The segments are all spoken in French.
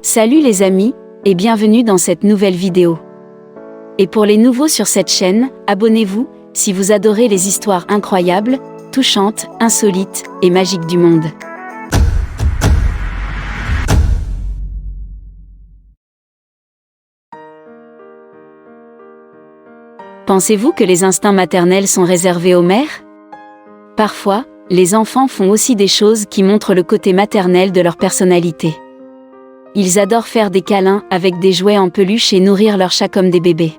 Salut les amis, et bienvenue dans cette nouvelle vidéo. Et pour les nouveaux sur cette chaîne, abonnez-vous, si vous adorez les histoires incroyables, touchantes, insolites et magiques du monde. Pensez-vous que les instincts maternels sont réservés aux mères? Parfois, les enfants font aussi des choses qui montrent le côté maternel de leur personnalité. Ils adorent faire des câlins avec des jouets en peluche et nourrir leur chat comme des bébés.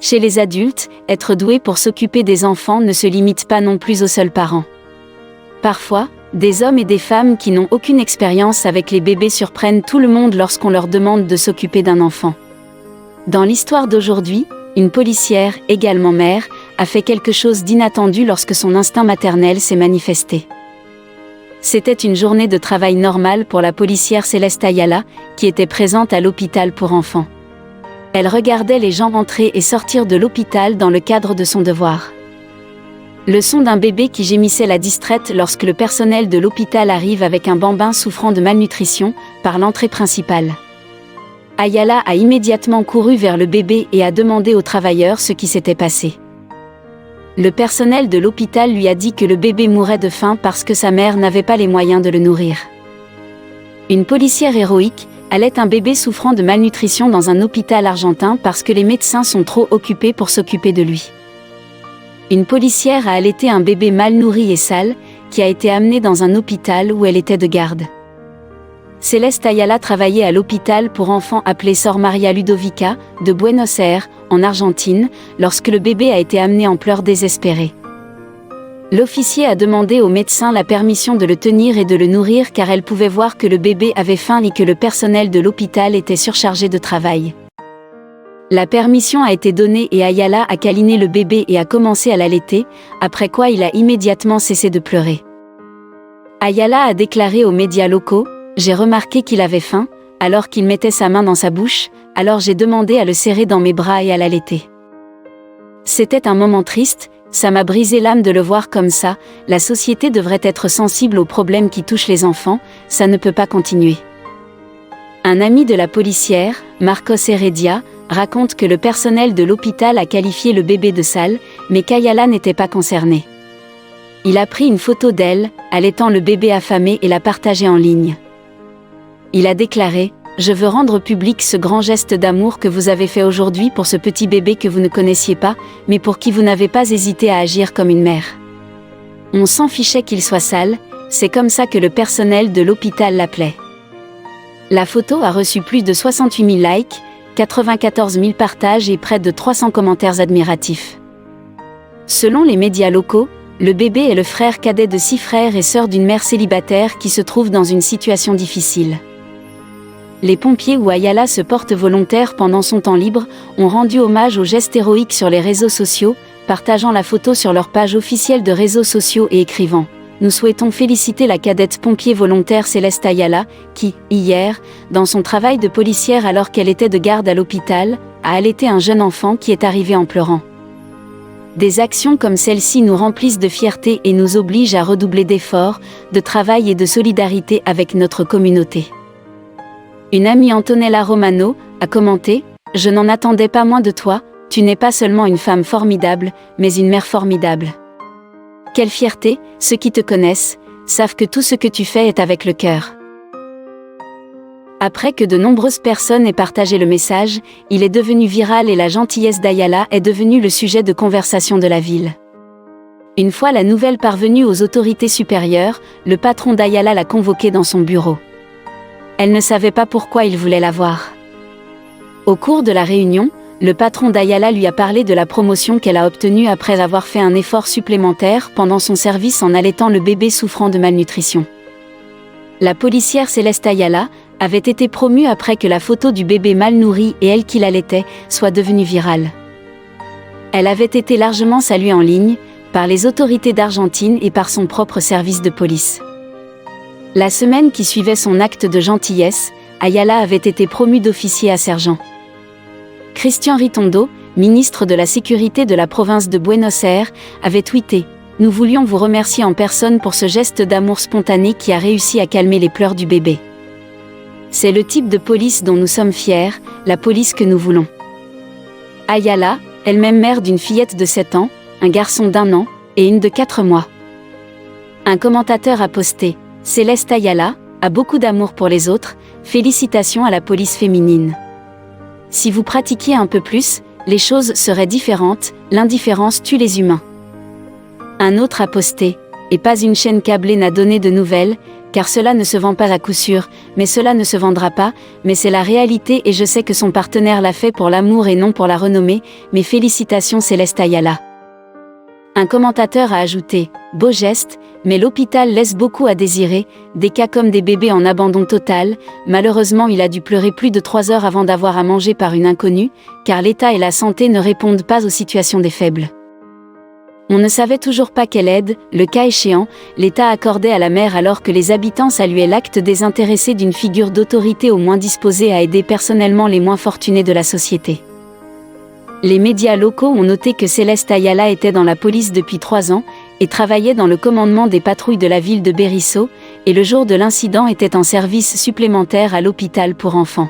Chez les adultes, être doué pour s'occuper des enfants ne se limite pas non plus aux seuls parents. Parfois, des hommes et des femmes qui n'ont aucune expérience avec les bébés surprennent tout le monde lorsqu'on leur demande de s'occuper d'un enfant. Dans l'histoire d'aujourd'hui, une policière, également mère, a fait quelque chose d'inattendu lorsque son instinct maternel s'est manifesté. C'était une journée de travail normale pour la policière Céleste Ayala, qui était présente à l'hôpital pour enfants. Elle regardait les gens entrer et sortir de l'hôpital dans le cadre de son devoir. Le son d'un bébé qui gémissait la distraite lorsque le personnel de l'hôpital arrive avec un bambin souffrant de malnutrition, par l'entrée principale. Ayala a immédiatement couru vers le bébé et a demandé aux travailleurs ce qui s'était passé. Le personnel de l'hôpital lui a dit que le bébé mourait de faim parce que sa mère n'avait pas les moyens de le nourrir. Une policière héroïque allait un bébé souffrant de malnutrition dans un hôpital argentin parce que les médecins sont trop occupés pour s'occuper de lui. Une policière a allaité un bébé mal nourri et sale, qui a été amené dans un hôpital où elle était de garde. Céleste Ayala travaillait à l'hôpital pour enfants appelé Sor Maria Ludovica, de Buenos Aires, en Argentine, lorsque le bébé a été amené en pleurs désespérés. L'officier a demandé au médecin la permission de le tenir et de le nourrir car elle pouvait voir que le bébé avait faim et que le personnel de l'hôpital était surchargé de travail. La permission a été donnée et Ayala a câliné le bébé et a commencé à l'allaiter, après quoi il a immédiatement cessé de pleurer. Ayala a déclaré aux médias locaux: « J'ai remarqué qu'il avait faim, alors qu'il mettait sa main dans sa bouche, alors j'ai demandé à le serrer dans mes bras et à l'allaiter. C'était un moment triste, ça m'a brisé l'âme de le voir comme ça, la société devrait être sensible aux problèmes qui touchent les enfants, ça ne peut pas continuer. » Un ami de la policière, Marcos Heredia, raconte que le personnel de l'hôpital a qualifié le bébé de sale, mais qu'Ayala n'était pas concernée. Il a pris une photo d'elle, allaitant le bébé affamé et l'a partagée en ligne. Il a déclaré: « Je veux rendre public ce grand geste d'amour que vous avez fait aujourd'hui pour ce petit bébé que vous ne connaissiez pas, mais pour qui vous n'avez pas hésité à agir comme une mère. On s'en fichait qu'il soit sale, c'est comme ça que le personnel de l'hôpital l'appelait. » La photo a reçu plus de 68 000 likes, 94 000 partages et près de 300 commentaires admiratifs. Selon les médias locaux, le bébé est le frère cadet de 6 frères et sœurs d'une mère célibataire qui se trouve dans une situation difficile. Les pompiers où Ayala se porte volontaire pendant son temps libre ont rendu hommage au geste héroïque sur les réseaux sociaux, partageant la photo sur leur page officielle de réseaux sociaux et écrivant: « Nous souhaitons féliciter la cadette pompier volontaire Céleste Ayala, qui, hier, dans son travail de policière alors qu'elle était de garde à l'hôpital, a allaité un jeune enfant qui est arrivé en pleurant. » Des actions comme celle-ci nous remplissent de fierté et nous obligent à redoubler d'efforts, de travail et de solidarité avec notre communauté. Une amie, Antonella Romano, a commenté: « Je n'en attendais pas moins de toi, tu n'es pas seulement une femme formidable, mais une mère formidable. Quelle fierté, ceux qui te connaissent savent que tout ce que tu fais est avec le cœur. » Après que de nombreuses personnes aient partagé le message, il est devenu viral et la gentillesse d'Ayala est devenue le sujet de conversation de la ville. Une fois la nouvelle parvenue aux autorités supérieures, le patron d'Ayala l'a convoquée dans son bureau. Elle ne savait pas pourquoi il voulait la voir. Au cours de la réunion, le patron d'Ayala lui a parlé de la promotion qu'elle a obtenue après avoir fait un effort supplémentaire pendant son service en allaitant le bébé souffrant de malnutrition. La policière Céleste Ayala avait été promue après que la photo du bébé mal nourri et elle qui l'allaitait soit devenue virale. Elle avait été largement saluée en ligne, par les autorités d'Argentine et par son propre service de police. La semaine qui suivait son acte de gentillesse, Ayala avait été promue d'officier à sergent. Cristian Ritondo, ministre de la Sécurité de la province de Buenos Aires, avait tweeté: « Nous voulions vous remercier en personne pour ce geste d'amour spontané qui a réussi à calmer les pleurs du bébé. » C'est le type de police dont nous sommes fiers, la police que nous voulons. Ayala, elle-même mère d'une fillette de 7 ans, un garçon d'1 an, et une de 4 mois. Un commentateur a posté « Céleste Ayala a beaucoup d'amour pour les autres, félicitations à la police féminine. Si vous pratiquiez un peu plus, les choses seraient différentes, l'indifférence tue les humains. » Un autre a posté « Et pas une chaîne câblée n'a donné de nouvelles, car cela ne se vend pas à coup sûr, mais cela ne se vendra pas, mais c'est la réalité et je sais que son partenaire l'a fait pour l'amour et non pour la renommée, mais félicitations Céleste Ayala. » Un commentateur a ajouté « Beau geste, mais l'hôpital laisse beaucoup à désirer, des cas comme des bébés en abandon total, malheureusement il a dû pleurer plus de 3 heures avant d'avoir à manger par une inconnue, car l'état et la santé ne répondent pas aux situations des faibles. » On ne savait toujours pas quelle aide, le cas échéant, l'État accordait à la mère alors que les habitants saluaient l'acte désintéressé d'une figure d'autorité au moins disposée à aider personnellement les moins fortunés de la société. Les médias locaux ont noté que Céleste Ayala était dans la police depuis 3 ans et travaillait dans le commandement des patrouilles de la ville de Berisso, et le jour de l'incident était en service supplémentaire à l'hôpital pour enfants.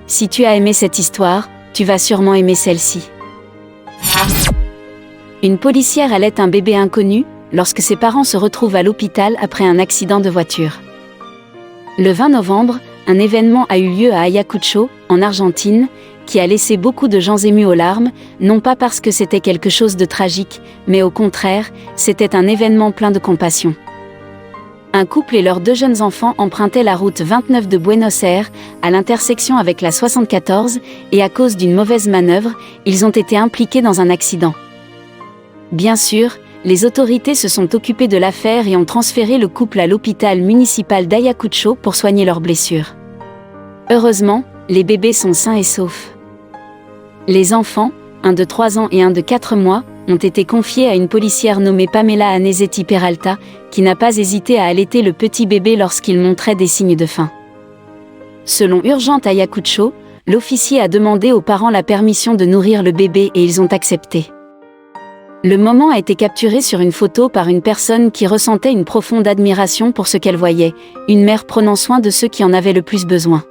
Si tu as aimé cette histoire, tu vas sûrement aimer celle-ci. Une policière allait un bébé inconnu lorsque ses parents se retrouvent à l'hôpital après un accident de voiture. Le 20 novembre, un événement a eu lieu à Ayacucho, en Argentine, qui a laissé beaucoup de gens émus aux larmes, non pas parce que c'était quelque chose de tragique, mais au contraire, c'était un événement plein de compassion. Un couple et leurs 2 jeunes enfants empruntaient la route 29 de Buenos Aires, à l'intersection avec la 74, et à cause d'une mauvaise manœuvre, ils ont été impliqués dans un accident. Bien sûr, les autorités se sont occupées de l'affaire et ont transféré le couple à l'hôpital municipal d'Ayacucho pour soigner leurs blessures. Heureusement, les bébés sont sains et saufs. Les enfants, un de 3 ans et un de 4 mois, ont été confiés à une policière nommée Pamela Anesetti Peralta, qui n'a pas hésité à allaiter le petit bébé lorsqu'il montrait des signes de faim. Selon Urgente Ayacucho, l'officier a demandé aux parents la permission de nourrir le bébé et ils ont accepté. Le moment a été capturé sur une photo par une personne qui ressentait une profonde admiration pour ce qu'elle voyait, une mère prenant soin de ceux qui en avaient le plus besoin.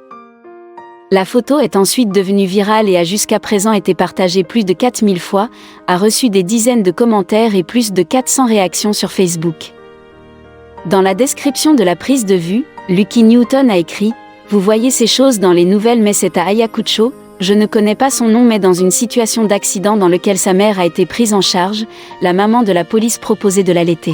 La photo est ensuite devenue virale et a jusqu'à présent été partagée plus de 4000 fois, a reçu des dizaines de commentaires et plus de 400 réactions sur Facebook. Dans la description de la prise de vue, Lucky Newton a écrit « Vous voyez ces choses dans les nouvelles mais c'est à Ayacucho, je ne connais pas son nom mais dans une situation d'accident dans lequel sa mère a été prise en charge, la maman de la police proposait de l'allaiter. »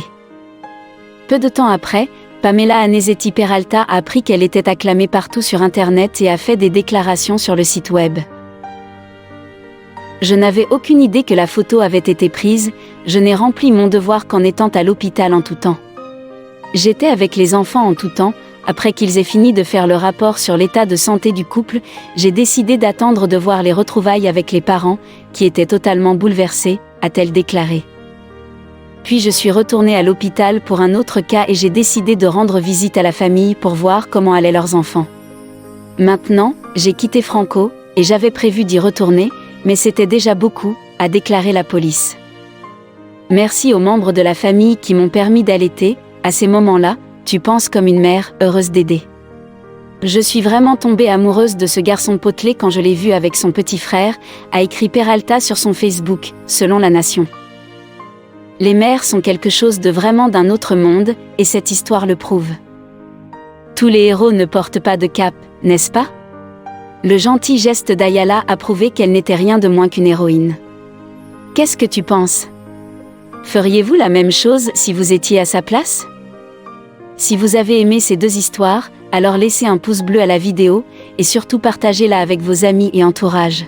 Peu de temps après, Pamela Anesetti Peralta a appris qu'elle était acclamée partout sur Internet et a fait des déclarations sur le site web. Je n'avais aucune idée que la photo avait été prise, je n'ai rempli mon devoir qu'en étant à l'hôpital en tout temps. J'étais avec les enfants en tout temps, après qu'ils aient fini de faire le rapport sur l'état de santé du couple, j'ai décidé d'attendre de voir les retrouvailles avec les parents, qui étaient totalement bouleversés, a-t-elle déclaré. Puis je suis retournée à l'hôpital pour un autre cas et j'ai décidé de rendre visite à la famille pour voir comment allaient leurs enfants. Maintenant, j'ai quitté Franco, et j'avais prévu d'y retourner, mais c'était déjà beaucoup, a déclaré la police. Merci aux membres de la famille qui m'ont permis d'allaiter, à ces moments-là, tu penses comme une mère, heureuse d'aider. Je suis vraiment tombée amoureuse de ce garçon potelé quand je l'ai vu avec son petit frère, a écrit Peralta sur son Facebook, selon La Nation. Les mères sont quelque chose de vraiment d'un autre monde, et cette histoire le prouve. Tous les héros ne portent pas de cape, n'est-ce pas? Le gentil geste d'Ayala a prouvé qu'elle n'était rien de moins qu'une héroïne. Qu'est-ce que tu penses? Feriez-vous la même chose si vous étiez à sa place? Si vous avez aimé ces 2 histoires, alors laissez un pouce bleu à la vidéo, et surtout partagez-la avec vos amis et entourage.